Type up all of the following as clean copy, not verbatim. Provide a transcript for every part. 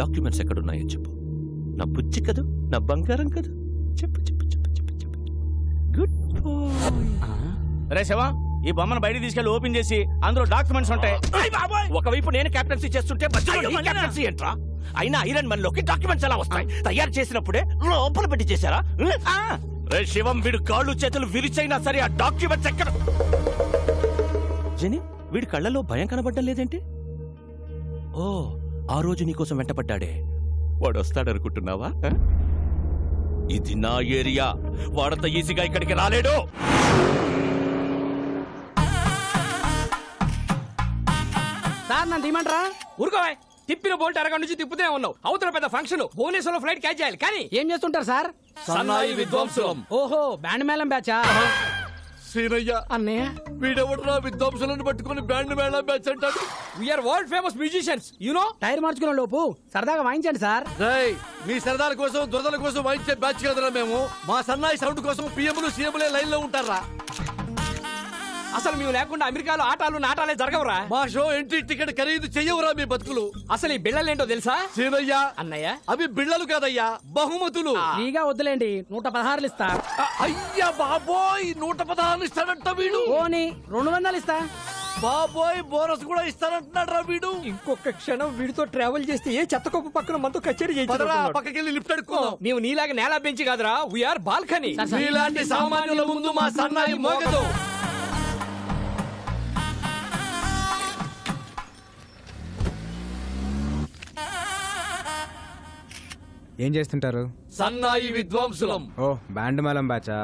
Documents ఎక్కడున్నాయో చెప్పు. నా బుజ్జి కదూ, నా బంగారం కదూ, చెప్పు చెప్పు చెప్పు చెప్పు చెప్పు. గుడ్ రే శివా, ఈ బొమ్మను బయట తీసుకెళ్లి ఓపెన్ చేసి అందులో డాక్యుమెంట్స్ ఉంటాయి. ఒకవైపు నేను కెప్టెన్సీ చేస్తుంటే కెప్టెన్సీ ఏంట్రా? అయినా ఐరన్ మన్ లోకి డాక్యుమెంట్స్ ఎలా వస్తాయి? తయారు చేసినప్పుడే లోపల పెట్టి చేశారా? రే శివం, వీడు కాళ్ళు చేతులు విరిచైనా సరే ఆ డాక్యుమెంట్స్ ఎక్కడ? జని, వీడి కళ్ళలో భయం కనబడ్డం లేదేంటి? ఓ, ఆ రోజు నీకోసం వెంటపడ్డాడే, వాడు వస్తాడనుకుంటున్నావా? ఇది నా ఏరియా, వాడంత ఈజీగా ఇక్కడికి రాలేడు. సార్ నన్ను తీయమంటారా? ఊరుకోవా, తిప్పిన బోల్ట్ అరగంట నుంచి తిప్పుతూనే ఉన్నావు. అవతల పెద్ద ఫంక్షన్, భువనేశ్వర్లో ఫ్లైట్ క్యాచ్ చేయాలి. కానీ ఏం చేస్తుంటారు సార్? సన్నాయి విద్వాంసులం. ఓహో, బ్యాండ్ మేళం బ్యాచా? సీనయ్య, అన్నయ్య వీడెవడరా విద్వాంసులను పట్టుకుని బ్యాండ్ మేళం బ్యాచ్ అంటాడు? We are world famous musicians, you know. Tyre మార్చుకునే లోపు సరదాగా వాయించండి సార్. రేయ్, మీ సరదాల కోసం దురదల కోసం వాయించే బ్యాచ్ కదరా మేము. మా సన్నాయి సౌండ్ కోసం పిఎంలు సీఎంలే లైన్ లో ఉంటారా? అసలు మేము లేకుండా అమెరికాలో ఆటాలు నాటాలే జరగవురా. మా షో ఎంట్రీ టికెట్ ఖరీదు చెయ్యవురా మీ బతుకులు. అసలు ఈ బిళ్ళలేంటో తెలుసా సీనయ్య? అన్నయ్య, అవి బిళ్ళలు కాదయ్యా, బహుమతులు. ఫ్రీగా వద్దులేండి, 116 ఇస్తా. అయ్యా బాబోయ్, 116 ఇస్తాడంట వీడు. ఓని 200 ఇస్తా. బాబోయ్, బోనస్ కూడా ఇస్తానంటున్నాడు రా వీడు. ఇంకొక క్షణం వీడితో ట్రావెల్ చేస్తే ఏ చెత్తకొప్పు పక్కన మనతో కచేరీ పదరా, చేయించారు. పక్కకెళ్ళి లిఫ్ట్ అడుక్కుందాం. మేము నీలాగా నేల బెంచి కాదురా, వీఆర్ బాల్కనీ. మీలాంటి సామాన్యుల ముందు మా సన్నాయి మోగదు. ఏం చేస్తుంటారు? సన్నాయి విద్వాంసులం. ఓ, బ్యాండ్ మేళం బ్యాచా?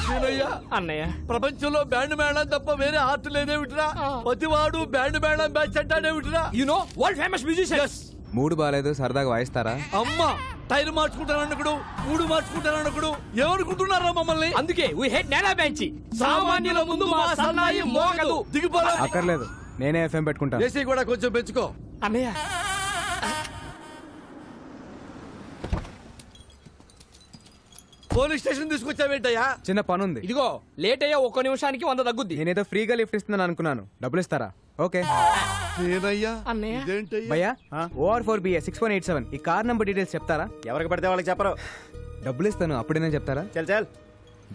సీనయ్య, అన్నయ్య, ప్రపంచంలో బ్యాండ్ మేళం తప్ప వేరే ఆర్ట్ లేదేమిట్రా? ప్రతివాడు బ్యాండ్ మేళం బ్యాచ్ అంటాడేమిట్రా? You know world famous musicians. మూడు బాలేదు, సరదాగా వాయిస్తారా? అమ్మా, టైర్ మార్చుకుంటానన్నకుడు, మూడు మార్చుకుంటానన్నకుడు ఏమనుకుంటున్నారా మమ్మల్ని? అందుకే వీ హేట్ నేల బెంచి. సామాన్యుల ముందు మా సన్నాయి మోగదు. దిగిపోరా. అక్కర్లేదు, నేనే ఎఫ్ఎం పెట్టుకుంటాను. ఏసీ కూడా కొంచెం పెంచుకో. అన్నయ్య, పోలీస్ స్టేషన్ తీసుకొచ్చావేంటయ్యా? చిన్న పనుంది. ఇదిగో లేట్ అయ్యా, ఒక్క నిమిషానికి 100 తగ్గుద్ది. నేనేదో ఫ్రీగా లిఫ్ట్ ఇస్తున్నాను అనుకున్నాను, డబ్బులు ఇస్తారా? ఓకే. అన్నయ్య, భయ్యా, OR4BA 6187 ఈ కార్ నంబర్ డీటెయిల్స్ చెప్తారా? ఎవరికి పడితే వాళ్ళకి చెప్పరు. డబ్బులు ఇస్తాను, అప్పుడేనా చెప్తారా? చల్ చల్.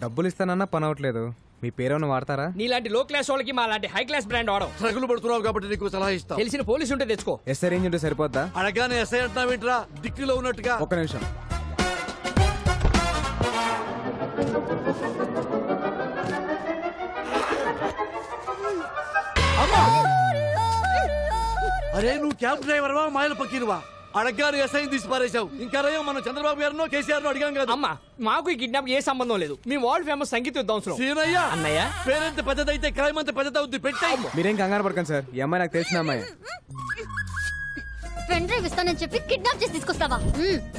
డబ్బులు ఇస్తానన్నా పని అవట్లేదు, మీ పేరేమన్నా వాడతారా? నీలాంటి లో క్లాస్ వాళ్ళకి మా లాంటి హై క్లాస్ బ్రాండ్ వాడడం. ట్రగులు పడుతున్నావు కాబట్టి నీకు సలహా ఇస్తా. తెలిసిన పోలీసు ఉంటే తెచ్చుకో. ఎస్ఐ రేంజ్ ఉంటే సరిపోద్దా? అడగానే ఎస్ఐ అంటున్నావేంట్రా, దిక్కులో ఉన్నట్టుగా. ఒక్క నిమిషం. అరే, నువ్వు క్యాబ్ డ్రైవర్వా మాయల పక్కీరువా? అడగానే ఎస్ఐ తీసి పారేశావు. ఇంకా రయ్యో, మనం చంద్రబాబు గారినో కేసీఆర్ అడిగాం కదా. అమ్మా, మాకు ఈ కిడ్నాప్ ఏ సంబంధం లేదు. మేము వరల్డ్ ఫేమస్ సంగీత విద్వాంసులం. సీనయ్య, అన్నయ్య, పేరెంత పెద్దదైతే క్రైమ్ అంత పెద్దదవుద్ది. పెట్టాయి. మీరేం కంగారు పడకండి సార్, ఈ అమ్మాయి నాకు తెలిసిన అమ్మాయి. పెన్ డ్రైవ్ ఇస్తానని చెప్పి కిడ్నాప్ చేసి తీసుకొస్తావా?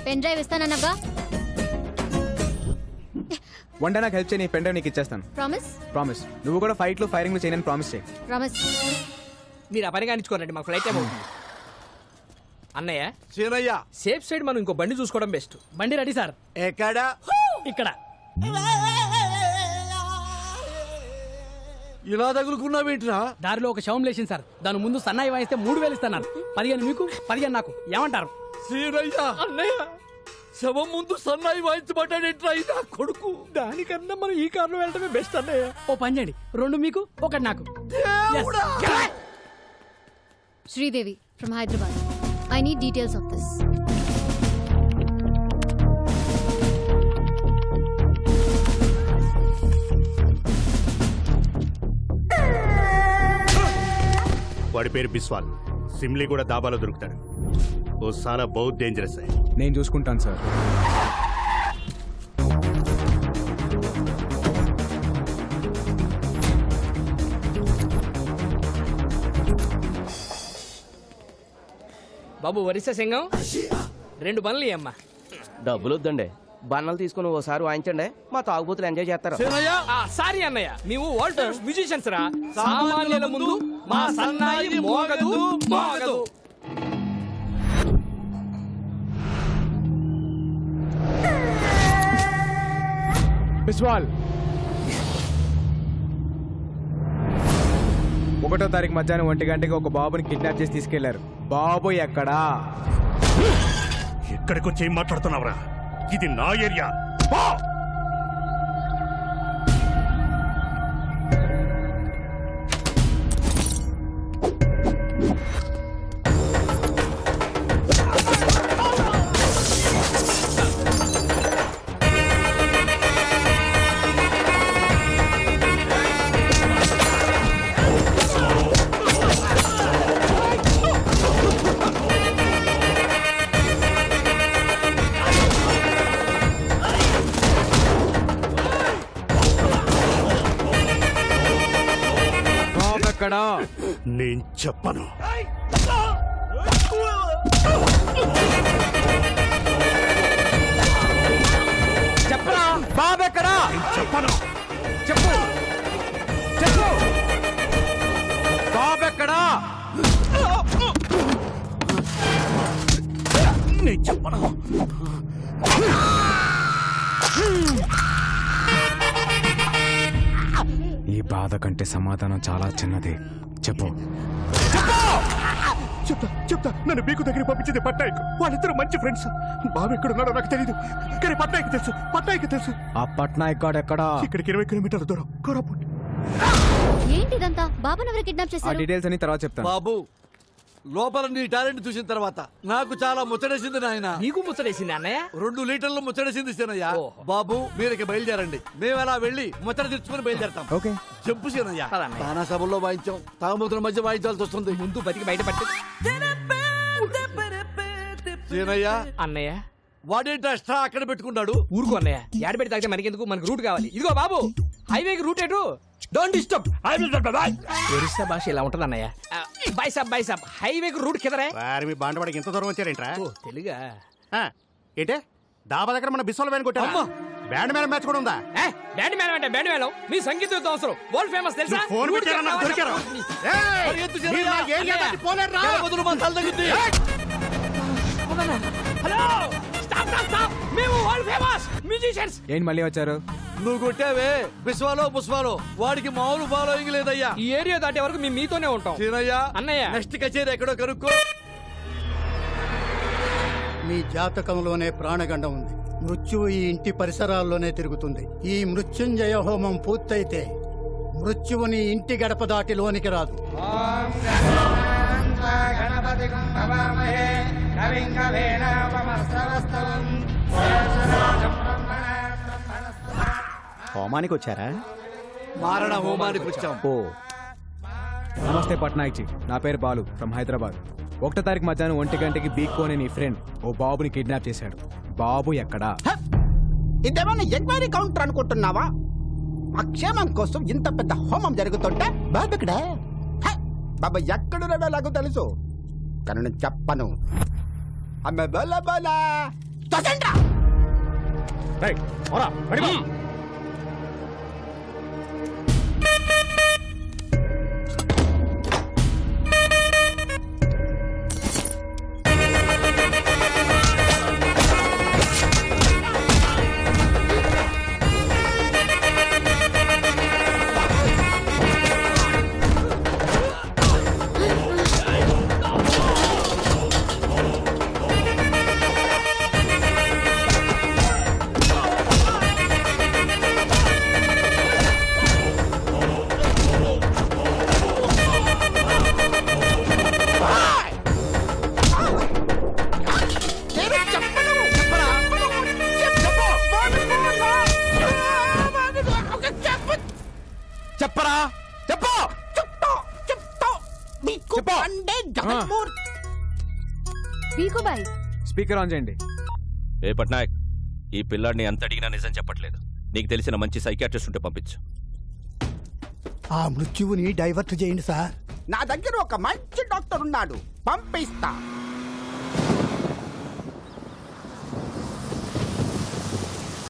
పెన్ డ్రైవ్ ఇస్తానన్నగా. వన్ డే నాకు హెల్ప్ చేయి, పెన్ డ్రైవ్ నీకు ఇచ్చేస్తాను. ప్రామిస్? ప్రామిస్. నువ్వు కూడా ఫైట్ లో ఫైరింగ్ లో చేయని ప్రామిస్ చేయి. ప్రామిస్. మీరు ఆ పని కానిచ్చుకోరండి, మాకు ఫ్లైట్ టైం అవుతుంది. అన్నయ్య, సీనయ్య, సేఫ్ సైడ్ మనం ఇంకో బండి చూసుకోవడం బెస్ట్. బండి రెడీ సార్. ఎక్కడా? ఇక్కడ. ఇలా తగులుకున్నావేంట్రా? దారిలో ఒక శవం లేచింది సార్, దాని ముందు సన్నాయి వాయిస్తే 3000 ఇస్తాను. 15 మీకు, 15 నాకు. ఏమంటారు? సీనయ్య, అన్నయ్య, శవం ముందు సన్నాయి వాయించబడ్డాడేంట్రా ఇదా కొడుకు? దానికన్నా మనం ఈ కార్లో వెళ్ళడమే బెస్ట్ అన్నయ్య. ఓ పని చేయండి, 2 మీకు, 1 నాకు. Sridevi from Hyderabad. I need details of this. వాడి పేరు బిస్వాల్. సిమ్లీ కూడా దాబాలో దొరుకుతాడు. ఓ సానా బహుత్ డేంజరస్. నేను చూసుకుంటాను సార్. బాబు వరిస సింగం 2 బండ్లు అమ్మా. డబ్బులు వద్దండి, బన్నలు తీసుకుని ఓసారి వాయించండి, మా తాగుబోతులు ఎంజాయ్ చేస్తారు. సారీ అన్నయ్య, మేము వరల్డ్ ఫేమస్ మ్యూజిషియన్స్ రా. సామాన్యుల ముందు మా సన్నాయి మోగదు మోగదు. బిస్వాల్, 1వ తారీఖు మధ్యాహ్నం 1 గంటకి ఒక బాబుని కిడ్నాప్ చేసి తీసుకెళ్లారు. బాబు ఎక్కడా? ఎక్కడికి వచ్చి ఏం మాట్లాడుతున్నావురా? ఇది నా ఏరియా. పో! ఎక్కడ? నేను చెప్పను. చెప్పరా బాబు ఎక్కడా? చెప్పను. చెప్పు చెప్పు బాబు ఎక్కడా? నేను చెప్పను. ఈ బాధ కంటే సమాధానం చాలా చిన్నది. చెప్పు. చెప్తా. నన్ను బీకు దగ్గర పంపించింది పట్నాయక్. వాళ్ళిద్దరు మంచి ఫ్రెండ్స్. బాబు ఎక్కడున్నాడో నాకు తెలియదు, కానీ పట్నాయక్ తెలుసు. ఆ పట్నాయక్ గాడు ఎక్కడా? ఇక్కడికి 20 కిలోమీటర్ల దూరం, కోరాపుట్. ఏంటిదంతా బాబాను ఎవరు కిడ్నాప్ ఆ చేశారు? డీటెయిల్స్ అని తర్వాత చెప్తాను. బాబు, లోపల నీ టాలెంట్ చూసిన తర్వాత నాకు చాలా ముచ్చటేసింది నాయన. నీకు ముచ్చటేసింది అన్నయ్య. 2 లీటర్లు ముచ్చటేసింది సీనయ్య. ఓహో. బాబు మీరకి బయలుదేరండి, మేము అలా వెళ్ళి ముచ్చట తెచ్చుకుని బయలుదేరతాం. ఓకే. చెప్పు సీనయ్య. పదన్నయ్య. తానా సభల్లో వాయించాం, తాగుమతుల మధ్య వాయించాల్సి వస్తుంది. ముందు బతికి బయటపట్టి సీనయ్య, అన్నయ్య వాడేంటి అష్ట్రా అక్కడ పెట్టుకున్నాడు? ఊరుకో అన్నయ్య. యాడ పెట్టి తాగితే మనకెందుకు, మనకు రూట్ కావాలి. ఇదిగో బాబు, హైవేకి రూట్ ఎటు? Don't disturb. ఒరిస్సా భాష ఇలా ఉంటది అన్నయ్య. బై సాబ్ హైవేకి రూట్ కిదరే. వారి మీ బాండవాడికి ఎంత దూరం వచ్చారేంట్రా? ఓ తెలుగా? ఏంటే డాబా దగ్గర మన బిస్వల్ వ్యాన్ కొట్టా? అమ్మా! బ్యాండ్ మేళం మ్యాచ్ కూడా ఉందా? బ్యాండ్ మేళం అంటే బ్యాండ్ మేళం. మీ సంగీతం అవసరం. వరల్డ్ ఫేమస్ తెలుసా? నువ్వు ఫోన్ పెట్టారా? నాకు దొరికారా? ఏయ్! పరిగెత్తు సీనయ్య. మీరు నా ఏరియా దాటి పోలేరురా? తాగుమతులు మా తల తగ్గుద్ది. Hello, stop. మేము వరల్డ్ ఫేమస్ మ్యూజిషియన్స్. ఏంటి మళ్ళీ వచ్చారు? నువ్వు కొట్టావే బిస్వాలో పుష్పాలో, వాడికి మామూలు ఫాలోయింగ్ లేదయ్యా. ఈ ఏరియా దాటే వరకు మేము మీతోనే ఉంటాం. సీనయ్య, అన్నయ్య. నెక్స్ట్ కచేరీ ఎక్కడో కనుక్కో. మీ జాతకంలోనే ప్రాణగండం ఉంది. మృత్యువు ఈ ఇంటి పరిసరాల్లోనే తిరుగుతుంది. ఈ మృత్యుంజయ హోమం పూర్తయితే మృత్యువుని ఇంటి గడప దాటి లోనికి రాదు. హోమానికి వచ్చారా? మారణ హోమానికి వచ్చాం. ఓ నమస్తే పట్నాయక్ జీ, నా పేరు బాలు ఫ్రమ్ హైదరాబాద్. 1వ తారీఖు మధ్యాహ్నం 1 గంటకి బీక్కో అనే నీ ఫ్రెండ్ ఓ బాబుని కిడ్నాప్ చేశాడు. బాబు ఎక్కడా? ఇదేమన్నా ఎంక్వైరీ కౌంటర్ అనుకుంటున్నావా? మా క్షేమం కోసం ఇంత పెద్ద హోమం జరుగుతుంటే బాబు ఇక్కడ. బాబా ఎక్కడున్నాడో నాకు తెలుసు, కానీ నేను చెప్పను. ఆమె బల బల తొసండ్రా. రైట్, పోరా, రెడీ బా. చెప్పరా? చెప్పు. చెప్పు. బీకుబాయ్ స్పీకర్ ఆన్ చేయండి. ఏ పట్నాయక్, ఈ పిల్లాడిని ఎంత అడిగినా నిజం చెప్పట్లేదు. నీకు తెలిసిన మంచి సైకియాట్రిస్ట్ ఉంటే పంపించు. ఆ మృత్యువుని డైవర్ట్ చేయండి సార్. నా దగ్గర ఒక మంచి డాక్టర్ ఉన్నాడు, పంపిస్తా.